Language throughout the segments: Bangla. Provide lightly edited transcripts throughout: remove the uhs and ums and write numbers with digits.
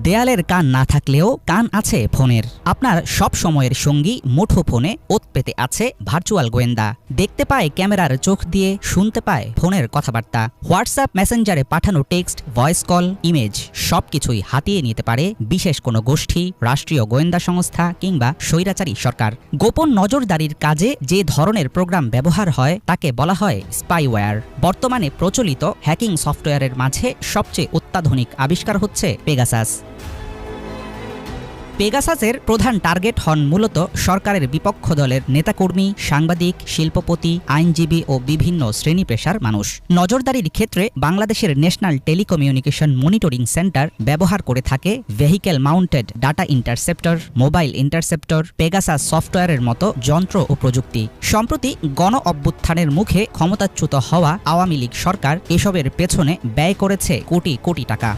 দেয়ালের কান না থাকলেও কান আছে ফোনের। আপনার সব সময়ের সঙ্গী মুঠোফোনে ওত পেতে আছে ভার্চুয়াল গোয়েন্দা। দেখতে পায় ক্যামেরার চোখ দিয়ে, শুনতে পায় ফোনের কথাবার্তা। হোয়াটসঅ্যাপ মেসেঞ্জারে পাঠানো টেক্সট, ভয়েস কল, ইমেজ সবকিছুই হাতিয়ে নিতে পারে বিশেষ কোনো গোষ্ঠী, রাষ্ট্রীয় গোয়েন্দা সংস্থা কিংবা স্বৈরাচারী সরকার। গোপন নজরদারির কাজে যে ধরনের প্রোগ্রাম ব্যবহার হয় তাকে বলা হয় স্পাইওয়্যার। বর্তমানে প্রচলিত হ্যাকিং সফটওয়্যারের মাঝে সবচেয়ে অত্যাধুনিক আবিষ্কার হচ্ছে পেগাসাস। পেগাসাসের প্রধান টার্গেট হন মূলত সরকারের বিপক্ষ দলের নেতাকর্মী, সাংবাদিক, শিল্পপতি, আইনজীবী ও বিভিন্ন শ্রেণী পেশার মানুষ। নজরদারির ক্ষেত্রে বাংলাদেশের ন্যাশনাল টেলিকমিউনিকেশন মনিটরিং সেন্টার ব্যবহার করে থাকে vehicle mounted data interceptor, mobile interceptor, Pegasus সফটওয়্যারের মতো যন্ত্র ও প্রযুক্তি। সম্প্রতি গণ অভ্যুত্থানের মুখে ক্ষমতাচ্যুত হওয়া আওয়ামী লীগ সরকার এসবের পেছনে ব্যয় করেছে কোটি কোটি টাকা।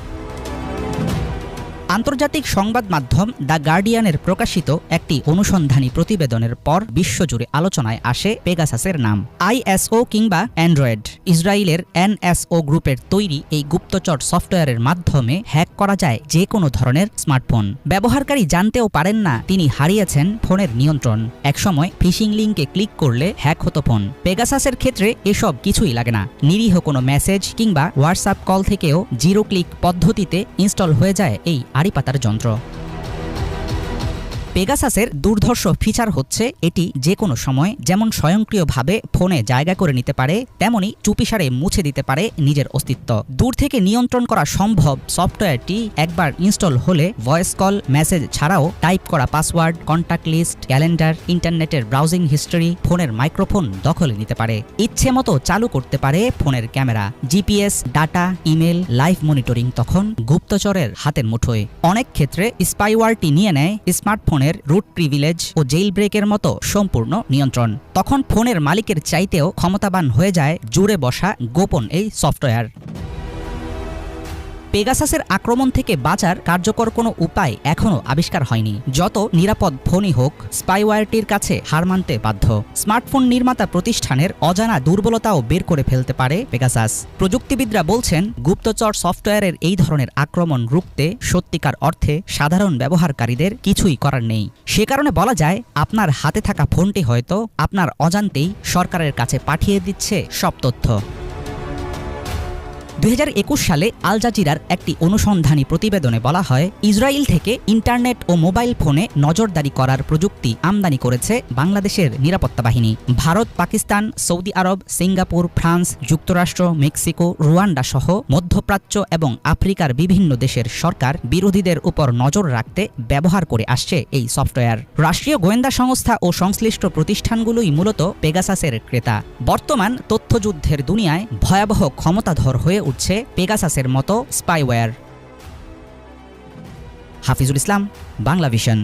আন্তর্জাতিক সংবাদ মাধ্যম দ্য গার্ডিয়ানের প্রকাশিত একটি অনুসন্ধানী প্রতিবেদনের পর বিশ্বজুড়ে আলোচনায় আসে পেগাসাসের নাম। আইএসও কিংবা অ্যান্ড্রয়েড, ইসরায়েলের এনএসও গ্রুপের তৈরি এই গুপ্তচর সফটওয়্যারের মাধ্যমে হ্যাক করা যায় যে কোনো ধরনের স্মার্টফোন। ব্যবহারকারী জানতেও পারেন না তিনি হারিয়েছেন ফোনের নিয়ন্ত্রণ। একসময় ফিশিং লিঙ্কে ক্লিক করলে হ্যাক হতো ফোন। পেগাসাসের ক্ষেত্রে এসব কিছুই লাগে না। নিরীহ কোনো মেসেজ কিংবা হোয়াটসঅ্যাপ কল থেকেও জিরো ক্লিক পদ্ধতিতে ইনস্টল হয়ে যায় এই আড়িপাতার যন্ত্র। পেগাসাসের দুর্ধর্ষ ফিচার হচ্ছে এটি যে কোনো সময় যেমন স্বয়ংক্রিয়ভাবে ফোনে জায়গা করে নিতে পারে, তেমনি চুপিসারে মুছে দিতে পারে নিজের অস্তিত্ব। দূর থেকে নিয়ন্ত্রণ করা সম্ভব। সফটওয়্যারটি একবার ইনস্টল হলে ভয়েস কল, মেসেজ ছাড়াও টাইপ করা পাসওয়ার্ড, কন্ট্যাক্ট লিস্ট, ক্যালেন্ডার, ইন্টারনেটের ব্রাউজিং হিস্ট্রি, ফোনের মাইক্রোফোন দখলে নিতে পারে। ইচ্ছে মতো চালু করতে পারে ফোনের camera, GPS, data, email, live monitoring তখন গুপ্তচরের হাতের মুঠোয়। অনেক ক্ষেত্রে স্পাইওয়্যারটি নিয়ে নেয় স্মার্টফোন রুট প্রিভিলেজ ও জেইল ব্রেকের মতো সম্পূর্ণ নিয়ন্ত্রণ। তখন ফোনের মালিকের চাইতেও ক্ষমতাবান হয়ে যায় জুড়ে বসা গোপন এই সফটওয়্যার। পেগাসাসের আক্রমণ থেকে বাঁচার কার্যকর কোনো উপায় এখনও আবিষ্কার হয়নি। যত নিরাপদ ফোনই হোক, স্পাইওয়্যারটির কাছে হার মানতে বাধ্য। স্মার্টফোন নির্মাতা প্রতিষ্ঠানের অজানা দুর্বলতাও বের করে ফেলতে পারে পেগাসাস। প্রযুক্তিবিদরা বলছেন, গুপ্তচর সফটওয়্যারের এই ধরনের আক্রমণ রুখতে সত্যিকার অর্থে সাধারণ ব্যবহারকারীদের কিছুই করার নেই। সে কারণে বলা যায়, আপনার হাতে থাকা ফোনটি হয়তো আপনার অজান্তেই সরকারের কাছে পাঠিয়ে দিচ্ছে সব তথ্য। 2021 সালে আল জাজিরার একটি অনুসন্ধানী প্রতিবেদনে বলা হয়, ইসরায়েল থেকে ইন্টারনেট ও মোবাইল ফোনে নজরদারি করার প্রযুক্তি আমদানি করেছে বাংলাদেশের নিরাপত্তা বাহিনী। ভারত, পাকিস্তান, সৌদি আরব, সিঙ্গাপুর, ফ্রান্স, যুক্তরাষ্ট্র, মেক্সিকো, রুয়ান্ডা সহ মধ্যপ্রাচ্য এবং আফ্রিকার বিভিন্ন দেশের সরকার বিরোধীদের উপর নজর রাখতে ব্যবহার করে আসছে এই সফটওয়্যার। রাষ্ট্রীয় গোয়েন্দা সংস্থা ও সংশ্লিষ্ট প্রতিষ্ঠানগুলোই মূলত পেগাসাসের ক্রেতা। বর্তমান তথ্যযুদ্ধের দুনিয়ায় ভয়াবহ ক্ষমতাধর হয়ে উঠছে পেগাসাসের মতো স্পাইওয়্যার। হাফিজুল ইসলাম, বাংলা ভিশন।